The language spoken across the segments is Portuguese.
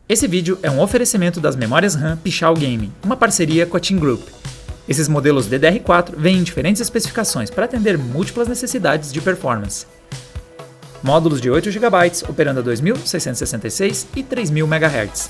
Esse vídeo é um oferecimento das memórias RAM Pichau Gaming, uma parceria com a Team Group. Esses modelos DDR4 vêm em diferentes especificações para atender múltiplas necessidades de performance. Módulos de 8 GB operando a 2666 e 3000 MHz.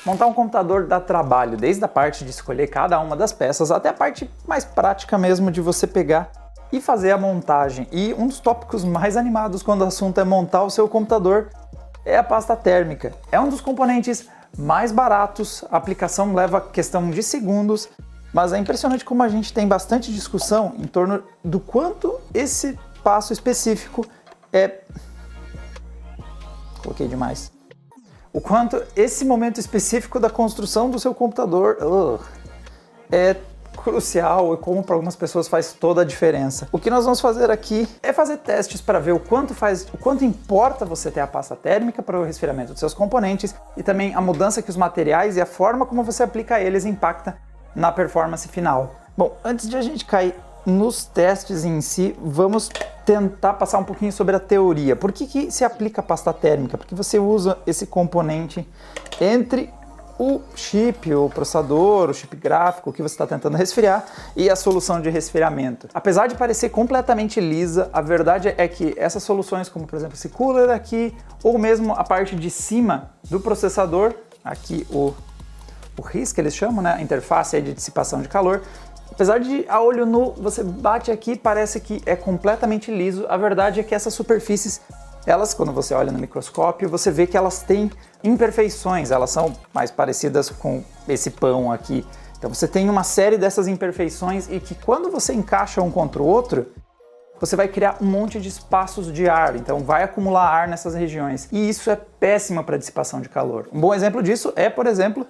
Montar um computador dá trabalho, desde a parte de escolher cada uma das peças até a parte mais prática mesmo de você pegar e fazer a montagem. E um dos tópicos mais animados quando o assunto é montar o seu computador é a pasta térmica. É um dos componentes mais baratos, a aplicação leva questão de segundos, mas é impressionante como a gente tem bastante discussão em torno do quanto esse passo específico é... Coloquei demais. O quanto esse momento específico da construção do seu computador é crucial e como para algumas pessoas faz toda a diferença. O que nós vamos fazer aqui é fazer testes para ver o quanto importa você ter a pasta térmica para o resfriamento dos seus componentes e também a mudança que os materiais e a forma como você aplica eles impacta na performance final. Bom, antes de a gente cair nos testes em si, vamos tentar passar um pouquinho sobre a teoria. Por que se aplica a pasta térmica? Porque você usa esse componente entre o chip, o processador, o chip gráfico que você está tentando resfriar e a solução de resfriamento. Apesar de parecer completamente lisa, a verdade é que essas soluções, como por exemplo esse cooler aqui, ou mesmo a parte de cima do processador, aqui o RIS que eles chamam, né, a interface aí de dissipação de calor, apesar de a olho nu você bate aqui parece que é completamente liso, a verdade é que essas superfícies, elas, quando você olha no microscópio, você vê que elas têm imperfeições, elas são mais parecidas com esse pão aqui. Então você tem uma série dessas imperfeições e que quando você encaixa um contra o outro, você vai criar um monte de espaços de ar, então vai acumular ar nessas regiões. E isso é péssimo para dissipação de calor. Um bom exemplo disso é, por exemplo,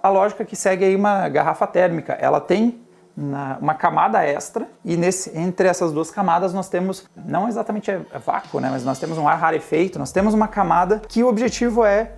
a lógica que segue aí uma garrafa térmica. Ela tem uma camada extra e entre essas duas camadas nós temos, não exatamente vácuo, né, mas nós temos um ar rarefeito, nós temos uma camada que o objetivo é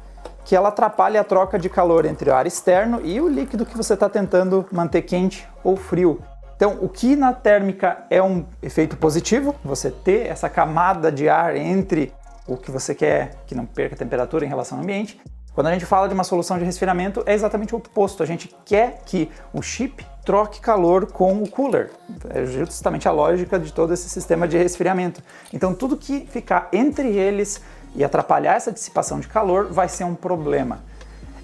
que ela atrapalhe a troca de calor entre o ar externo e o líquido que você está tentando manter quente ou frio. Então, o que na térmica é um efeito positivo, você ter essa camada de ar entre o que você quer que não perca a temperatura em relação ao ambiente. Quando a gente fala de uma solução de resfriamento, é exatamente o oposto. A gente quer que o chip troque calor com o cooler. É justamente a lógica de todo esse sistema de resfriamento. Então, tudo que ficar entre eles e atrapalhar essa dissipação de calor vai ser um problema.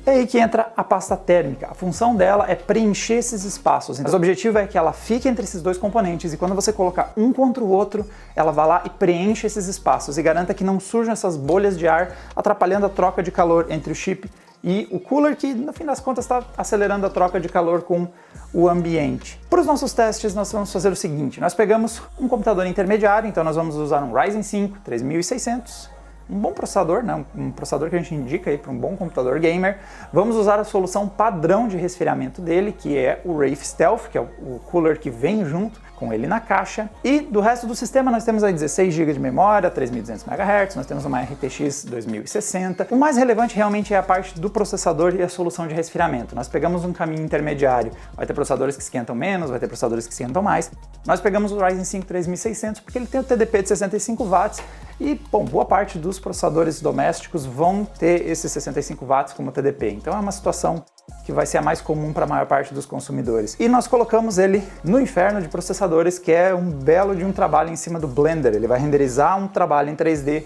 É aí que entra a pasta térmica. A função dela é preencher esses espaços. Mas o objetivo é que ela fique entre esses dois componentes e quando você colocar um contra o outro, ela vai lá e preenche esses espaços e garanta que não surjam essas bolhas de ar atrapalhando a troca de calor entre o chip e o cooler, que no fim das contas está acelerando a troca de calor com o ambiente. Para os nossos testes, nós vamos fazer o seguinte: nós pegamos um computador intermediário, então nós vamos usar um Ryzen 5 3600, um bom processador, né? Um processador que a gente indica aí para um bom computador gamer. Vamos usar a solução padrão de resfriamento dele, que é o Wraith Stealth, que é o cooler que vem junto com ele na caixa. E do resto do sistema nós temos aí 16 GB de memória, 3200 MHz, nós temos uma RTX 2060. O mais relevante realmente é a parte do processador e a solução de resfriamento. Nós pegamos um caminho intermediário. Vai ter processadores que esquentam menos, vai ter processadores que esquentam mais. Nós pegamos o Ryzen 5 3600 porque ele tem o TDP de 65 watts e, bom, boa parte dos processadores domésticos vão ter esses 65 watts como TDP. Então é uma situação que vai ser a mais comum para a maior parte dos consumidores. E nós colocamos ele no inferno de processadores, que é um belo de um trabalho em cima do Blender. Ele vai renderizar um trabalho em 3D.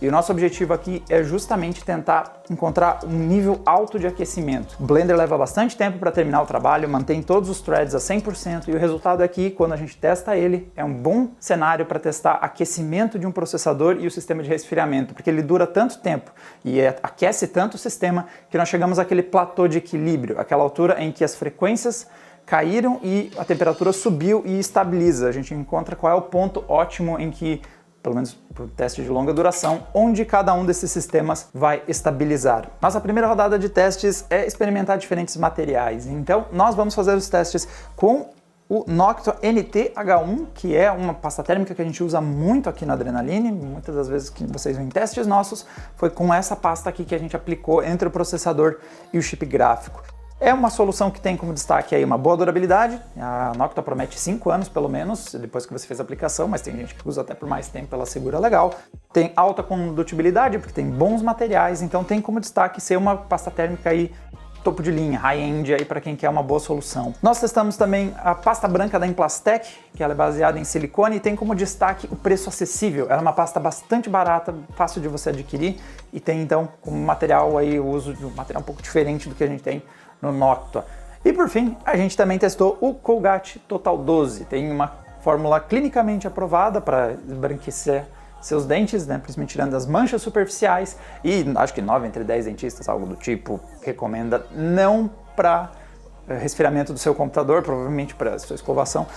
E o nosso objetivo aqui é justamente tentar encontrar um nível alto de aquecimento. O Blender leva bastante tempo para terminar o trabalho, mantém todos os threads a 100% e o resultado aqui, quando a gente testa ele, é um bom cenário para testar aquecimento de um processador e o sistema de resfriamento, porque ele dura tanto tempo e aquece tanto o sistema que nós chegamos àquele platô de equilíbrio, aquela altura em que as frequências caíram e a temperatura subiu e estabiliza. A gente encontra qual é o ponto ótimo em que, pelo menos para o teste de longa duração, onde cada um desses sistemas vai estabilizar. Nossa primeira rodada de testes é experimentar diferentes materiais, então nós vamos fazer os testes com o Noctua NT-H1, que é uma pasta térmica que a gente usa muito aqui na Adrenaline. Muitas das vezes que vocês veem testes nossos, foi com essa pasta aqui que a gente aplicou entre o processador e o chip gráfico. É uma solução que tem como destaque aí uma boa durabilidade. A Noctua promete 5 anos pelo menos, depois que você fez a aplicação, mas tem gente que usa até por mais tempo, ela segura legal. Tem alta condutibilidade, porque tem bons materiais, então tem como destaque ser uma pasta térmica aí topo de linha, high-end aí para quem quer uma boa solução. Nós testamos também a pasta branca da Implastec, que ela é baseada em silicone e tem como destaque o preço acessível. Ela é uma pasta bastante barata, fácil de você adquirir e tem então como material aí o uso de um material um pouco diferente do que a gente tem no Noctua. E por fim, a gente também testou o Colgate Total 12. Tem uma fórmula clinicamente aprovada para embranquecer seus dentes, né, principalmente tirando as manchas superficiais, e acho que 9 entre 10 dentistas, algo do tipo, recomenda não para resfriamento do seu computador, provavelmente para sua escovação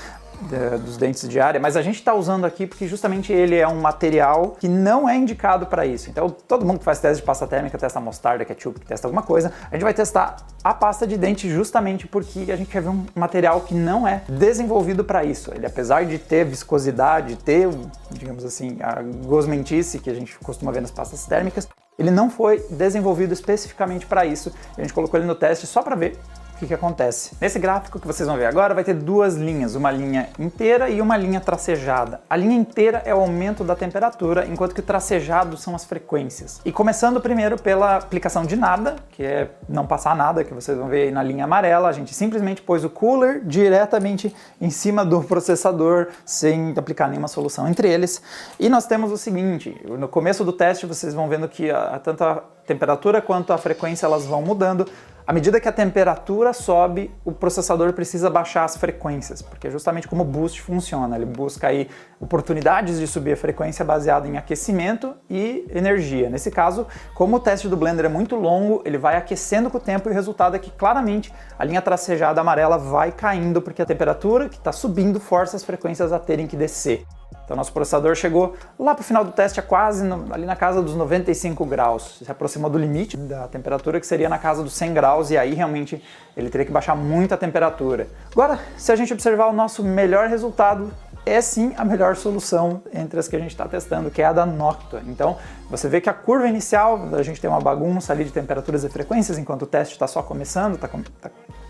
dos dentes diária, mas a gente está usando aqui porque justamente ele é um material que não é indicado para isso. Então todo mundo que faz teste de pasta térmica, testa mostarda, ketchup, testa alguma coisa, a gente vai testar a pasta de dente justamente porque a gente quer ver um material que não é desenvolvido para isso. Ele, apesar de ter viscosidade, ter, digamos assim, a gosmentice que a gente costuma ver nas pastas térmicas, ele não foi desenvolvido especificamente para isso. A gente colocou ele no teste só para ver o que acontece. Nesse gráfico que vocês vão ver agora vai ter duas linhas, uma linha inteira e uma linha tracejada. A linha inteira é o aumento da temperatura, enquanto que o tracejado são as frequências. E começando primeiro pela aplicação de nada, que é não passar nada, que vocês vão ver aí na linha amarela, a gente simplesmente pôs o cooler diretamente em cima do processador, sem aplicar nenhuma solução entre eles. E nós temos o seguinte, no começo do teste vocês vão vendo que tanto a temperatura quanto a frequência elas vão mudando. À medida que a temperatura sobe, o processador precisa baixar as frequências, porque é justamente como o boost funciona. Ele busca aí oportunidades de subir a frequência baseado em aquecimento e energia. Nesse caso, como o teste do Blender é muito longo, ele vai aquecendo com o tempo e o resultado é que claramente a linha tracejada amarela vai caindo, porque a temperatura que está subindo força as frequências a terem que descer. Então nosso processador chegou lá para o final do teste a quase ali na casa dos 95 graus, se aproximou do limite da temperatura que seria na casa dos 100 graus e aí realmente ele teria que baixar muito a temperatura. Agora, se a gente observar o nosso melhor resultado, é sim a melhor solução entre as que a gente está testando, que é a da Noctua. Então você vê que a curva inicial, a gente tem uma bagunça ali de temperaturas e frequências, enquanto o teste está só começando, está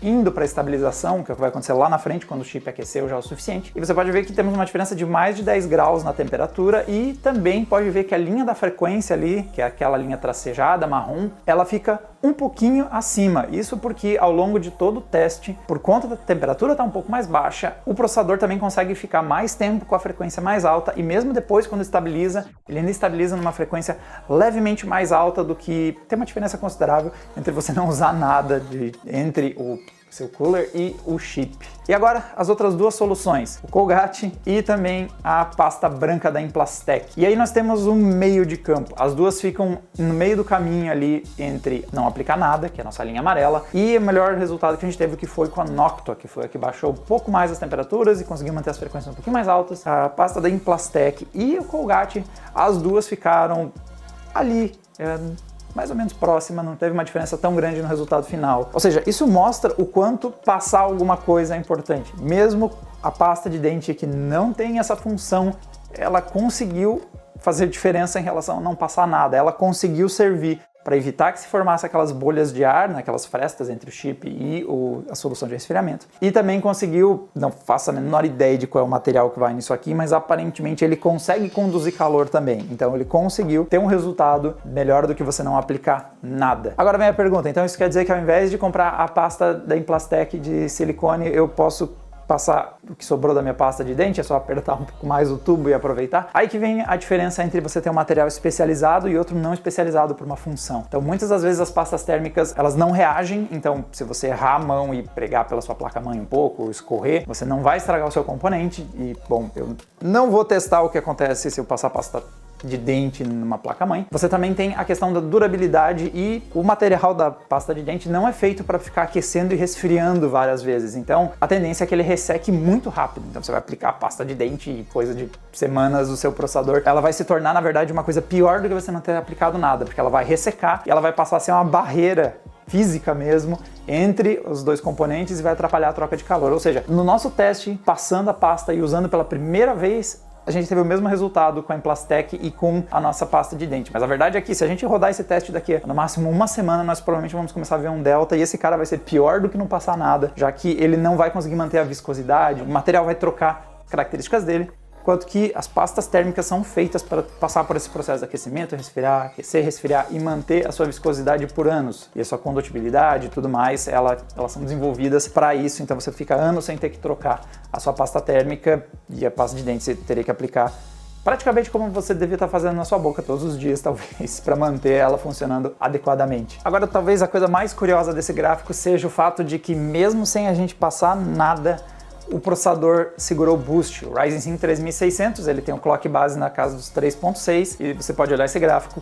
indo para a estabilização, que é o que vai acontecer lá na frente quando o chip aqueceu já o suficiente. E você pode ver que temos uma diferença de mais de 10 graus na temperatura e também pode ver que a linha da frequência ali, que é aquela linha tracejada, marrom, ela fica um pouquinho acima. Isso porque ao longo de todo o teste, por conta da temperatura estar um pouco mais baixa, o processador também consegue ficar mais tempo com a frequência mais alta e mesmo depois quando estabiliza, ele ainda estabiliza numa frequência levemente mais alta do que... Tem uma diferença considerável entre você não usar nada entre o seu cooler e o chip. E agora as outras duas soluções, o Colgate e também a pasta branca da Implastec. E aí nós temos um meio de campo. As duas ficam no meio do caminho ali entre não aplicar nada, que é a nossa linha amarela, e o melhor resultado que a gente teve que foi com a Noctua, que foi a que baixou um pouco mais as temperaturas e conseguiu manter as frequências um pouquinho mais altas. A pasta da Implastec e o Colgate, as duas ficaram ali, mais ou menos próxima, não teve uma diferença tão grande no resultado final. Ou seja, isso mostra o quanto passar alguma coisa é importante. Mesmo a pasta de dente que não tem essa função, ela conseguiu fazer diferença em relação a não passar nada. Ela conseguiu servir para evitar que se formasse aquelas bolhas de ar, né, aquelas frestas entre o chip e a solução de resfriamento. E também conseguiu, não faço a menor ideia de qual é o material que vai nisso aqui, mas aparentemente ele consegue conduzir calor também. Então ele conseguiu ter um resultado melhor do que você não aplicar nada. Agora vem a pergunta, então isso quer dizer que ao invés de comprar a pasta da Implastec de silicone, eu posso passar o que sobrou da minha pasta de dente, é só apertar um pouco mais o tubo e aproveitar. Aí que vem a diferença entre você ter um material especializado e outro não especializado por uma função. Então muitas das vezes as pastas térmicas elas não reagem, então se você errar a mão e pregar pela sua placa-mãe um pouco, ou escorrer, você não vai estragar o seu componente e, bom, eu não vou testar o que acontece se eu passar pasta de dente numa placa-mãe. Você também tem a questão da durabilidade e o material da pasta de dente não é feito para ficar aquecendo e resfriando várias vezes. Então, a tendência é que ele resseque muito rápido. Então, você vai aplicar a pasta de dente e coisa de semanas o seu processador, ela vai se tornar, na verdade, uma coisa pior do que você não ter aplicado nada, porque ela vai ressecar e ela vai passar a ser uma barreira física mesmo entre os dois componentes e vai atrapalhar a troca de calor. Ou seja, no nosso teste, passando a pasta e usando pela primeira vez, a gente teve o mesmo resultado com a Implastec e com a nossa pasta de dente. Mas a verdade é que se a gente rodar esse teste daqui no máximo uma semana, nós provavelmente vamos começar a ver um delta e esse cara vai ser pior do que não passar nada, já que ele não vai conseguir manter a viscosidade, o material vai trocar as características dele, enquanto que as pastas térmicas são feitas para passar por esse processo de aquecimento, respirar, aquecer, resfriar e manter a sua viscosidade por anos. E a sua condutibilidade e tudo mais, elas são desenvolvidas para isso, então você fica anos sem ter que trocar a sua pasta térmica e a pasta de dente você teria que aplicar praticamente como você devia estar fazendo na sua boca todos os dias, talvez, para manter ela funcionando adequadamente. Agora, talvez a coisa mais curiosa desse gráfico seja o fato de que mesmo sem a gente passar nada, o processador segurou o boost. O Ryzen 5 3600, ele tem um clock base na casa dos 3.6 e você pode olhar esse gráfico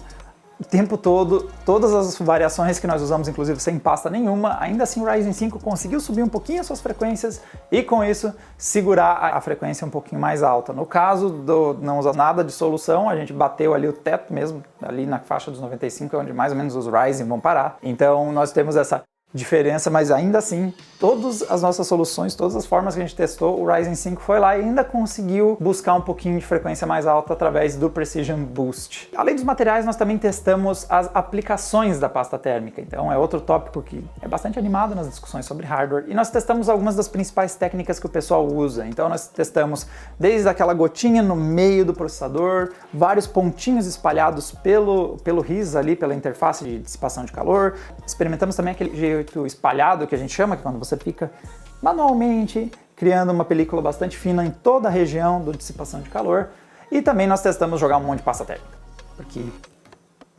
o tempo todo, todas as variações que nós usamos, inclusive sem pasta nenhuma, ainda assim o Ryzen 5 conseguiu subir um pouquinho as suas frequências e com isso segurar a frequência um pouquinho mais alta. No caso do não usar nada de solução, a gente bateu ali o teto mesmo, ali na faixa dos 95, onde mais ou menos os Ryzen vão parar. Então nós temos essa diferença, mas ainda assim, todas as nossas soluções, todas as formas que a gente testou, o Ryzen 5 foi lá e ainda conseguiu buscar um pouquinho de frequência mais alta através do Precision Boost. Além dos materiais, nós também testamos as aplicações da pasta térmica, então é outro tópico que é bastante animado nas discussões sobre hardware, e nós testamos algumas das principais técnicas que o pessoal usa. Então nós testamos desde aquela gotinha no meio do processador, vários pontinhos espalhados pelo RIS ali, pela interface de dissipação de calor, experimentamos também aquele jeito espalhado que a gente chama, que é quando você fica manualmente criando uma película bastante fina em toda a região da dissipação de calor. E também nós testamos jogar um monte de pasta térmica, porque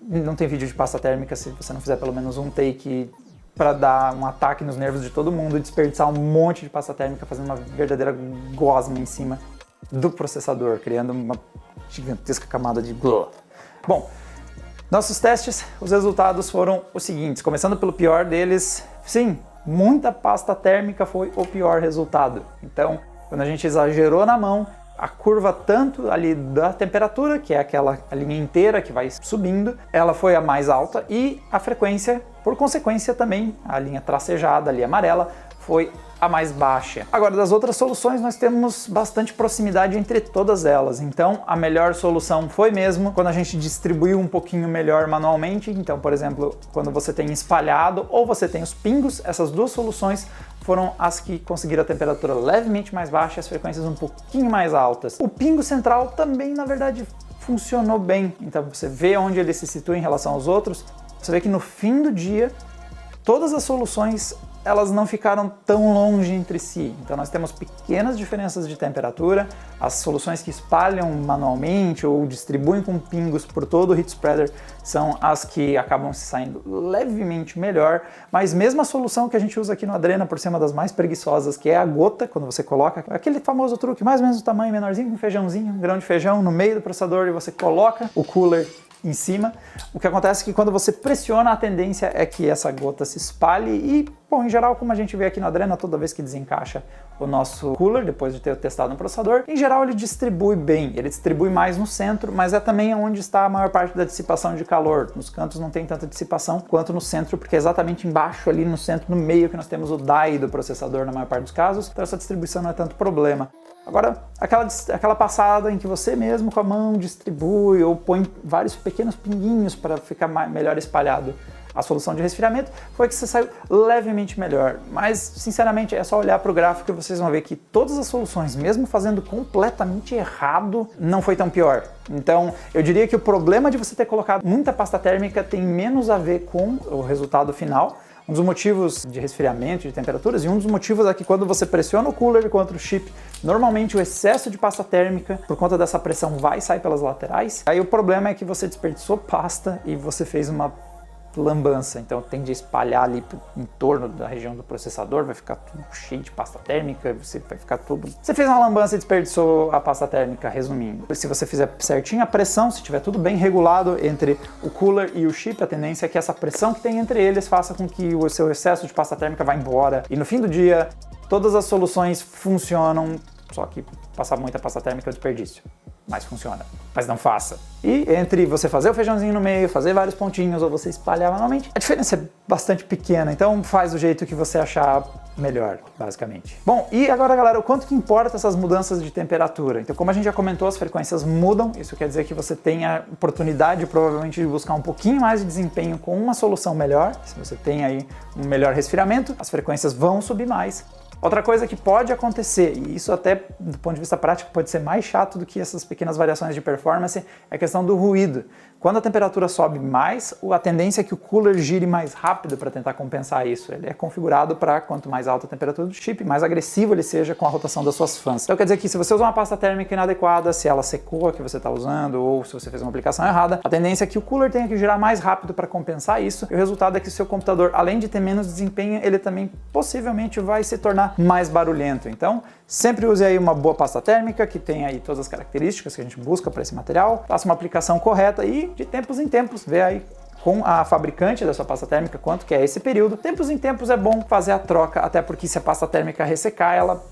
não tem vídeo de pasta térmica se você não fizer pelo menos um take para dar um ataque nos nervos de todo mundo e desperdiçar um monte de pasta térmica fazendo uma verdadeira gosma em cima do processador, criando uma gigantesca camada de blá. Bom, nossos testes, os resultados foram os seguintes, começando pelo pior deles, sim, muita pasta térmica foi o pior resultado. Então, quando a gente exagerou na mão, a curva tanto ali da temperatura, que é aquela linha inteira que vai subindo, ela foi a mais alta e a frequência, por consequência também, a linha tracejada ali amarela, foi a mais baixa. Agora, das outras soluções, nós temos bastante proximidade entre todas elas. Então, a melhor solução foi mesmo quando a gente distribuiu um pouquinho melhor manualmente. Então, por exemplo, quando você tem espalhado ou você tem os pingos, essas duas soluções foram as que conseguiram a temperatura levemente mais baixa e as frequências um pouquinho mais altas. O pingo central também, na verdade, funcionou bem. Então, você vê onde ele se situa em relação aos outros. Você vê que no fim do dia, todas as soluções elas não ficaram tão longe entre si. Então nós temos pequenas diferenças de temperatura, as soluções que espalham manualmente ou distribuem com pingos por todo o heat spreader são as que acabam se saindo levemente melhor, mas mesmo a solução que a gente usa aqui no Adrena, por ser uma das mais preguiçosas, que é a gota, quando você coloca aquele famoso truque, mais ou menos do tamanho menorzinho, um feijãozinho, um grão de feijão no meio do processador e você coloca o cooler em cima, o que acontece é que quando você pressiona, a tendência é que essa gota se espalhe e, bom, em geral, como a gente vê aqui no Adrena, toda vez que desencaixa o nosso cooler, depois de ter testado no processador, em geral ele distribui bem, ele distribui mais no centro, mas é também onde está a maior parte da dissipação de calor. Nos cantos não tem tanta dissipação quanto no centro, porque é exatamente embaixo, ali no centro, no meio, que nós temos o die do processador na maior parte dos casos, então essa distribuição não é tanto problema. Agora, aquela passada em que você mesmo com a mão distribui ou põe vários pequenos pinguinhos para ficar melhor espalhado a solução de resfriamento, foi que você saiu levemente melhor. Mas, sinceramente, é só olhar para o gráfico e vocês vão ver que todas as soluções, mesmo fazendo completamente errado, não foi tão pior. Então, eu diria que o problema de você ter colocado muita pasta térmica tem menos a ver com o resultado final. Um dos motivos de resfriamento, de temperaturas, e um dos motivos é que quando você pressiona o cooler contra o chip, normalmente o excesso de pasta térmica, por conta dessa pressão, vai sair pelas laterais. Aí o problema é que você desperdiçou pasta e você fez uma lambança, então tende a espalhar ali em torno da região do processador, vai ficar tudo cheio de pasta térmica, você vai ficar tudo... Você fez uma lambança e desperdiçou a pasta térmica, resumindo. Se você fizer certinho a pressão, se tiver tudo bem regulado entre o cooler e o chip, a tendência é que essa pressão que tem entre eles faça com que o seu excesso de pasta térmica vá embora. E no fim do dia, todas as soluções funcionam, só que passar muita pasta térmica é um desperdício. mas funciona. Mas não faça. E entre você fazer o feijãozinho no meio, fazer vários pontinhos ou você espalhar manualmente, a diferença é bastante pequena, então faz do jeito que você achar melhor, basicamente. Bom, e agora, galera, o quanto que importa essas mudanças de temperatura? Então, como a gente já comentou, as frequências mudam, isso quer dizer que você tem a oportunidade, provavelmente, de buscar um pouquinho mais de desempenho com uma solução melhor. Se você tem aí um melhor resfriamento, as frequências vão subir mais. Outra coisa que pode acontecer, e isso até do ponto de vista prático pode ser mais chato do que essas pequenas variações de performance, é a questão do ruído. Quando a temperatura sobe mais, a tendência é que o cooler gire mais rápido para tentar compensar isso. Ele é configurado para quanto mais alta a temperatura do chip, mais agressivo ele seja com a rotação das suas fãs. Então quer dizer que se você usar uma pasta térmica inadequada, se ela secou a que você está usando ou se você fez uma aplicação errada, a tendência é que o cooler tenha que girar mais rápido para compensar isso. E o resultado é que o seu computador, além de ter menos desempenho, ele também possivelmente vai se tornar mais barulhento. Então, sempre use aí uma boa pasta térmica que tem aí todas as características que a gente busca para esse material, faça uma aplicação correta e de tempos em tempos vê aí com a fabricante da sua pasta térmica quanto que é esse período. Tempos em tempos é bom fazer a troca, até porque se a pasta térmica ressecar, ela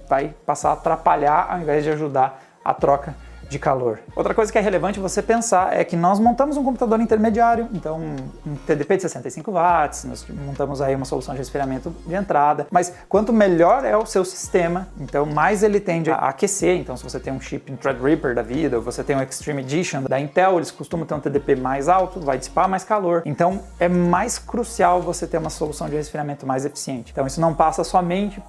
vai passar a atrapalhar ao invés de ajudar a troca de calor. Outra coisa que é relevante você pensar é que nós montamos um computador intermediário, então um TDP de 65 watts, nós montamos aí uma solução de resfriamento de entrada, mas quanto melhor é o seu sistema, então mais ele tende a aquecer. Então se você tem um chip Threadripper da vida, ou você tem um Extreme Edition da Intel, eles costumam ter um TDP mais alto, vai dissipar mais calor, então é mais crucial você ter uma solução de resfriamento mais eficiente. Então isso não passa somente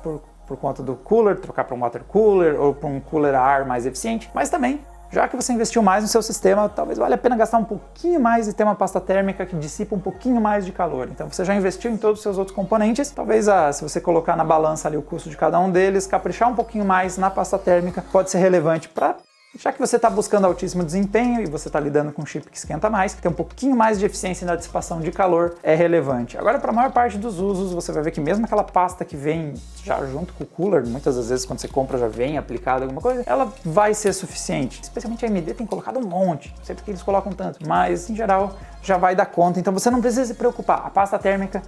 por conta do cooler, trocar para um water cooler ou para um cooler a ar mais eficiente, mas também, já que você investiu mais no seu sistema, talvez valha a pena gastar um pouquinho mais e ter uma pasta térmica que dissipa um pouquinho mais de calor. Então você já investiu em todos os seus outros componentes, talvez se você colocar na balança ali o custo de cada um deles, caprichar um pouquinho mais na pasta térmica pode ser relevante para... Já que você está buscando altíssimo desempenho e você está lidando com um chip que esquenta mais, ter um pouquinho mais de eficiência na dissipação de calor é relevante. Agora, para a maior parte dos usos, você vai ver que mesmo aquela pasta que vem já junto com o cooler, muitas das vezes quando você compra já vem aplicada alguma coisa, ela vai ser suficiente. Especialmente a AMD tem colocado um monte, não sei porque eles colocam tanto, mas em geral já vai dar conta, então você não precisa se preocupar. A pasta térmica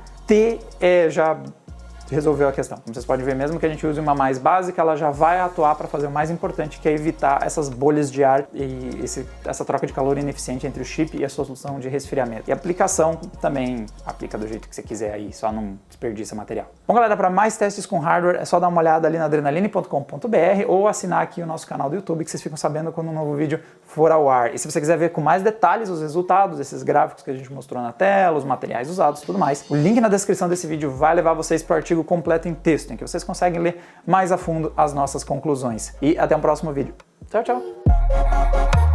já resolveu a questão. Como vocês podem ver, mesmo que a gente use uma mais básica, ela já vai atuar para fazer o mais importante, que é evitar essas bolhas de ar e essa troca de calor ineficiente entre o chip e a solução de resfriamento. E a aplicação também aplica do jeito que você quiser aí, só não desperdiça material. Bom, galera, para mais testes com hardware, é só dar uma olhada ali na adrenaline.com.br ou assinar aqui o nosso canal do YouTube, que vocês ficam sabendo quando um novo vídeo for ao ar. E se você quiser ver com mais detalhes os resultados, esses gráficos que a gente mostrou na tela, os materiais usados e tudo mais, o link na descrição desse vídeo vai levar vocês para o artigo completo em texto, em que vocês conseguem ler mais a fundo as nossas conclusões. E até o próximo vídeo. Tchau, tchau!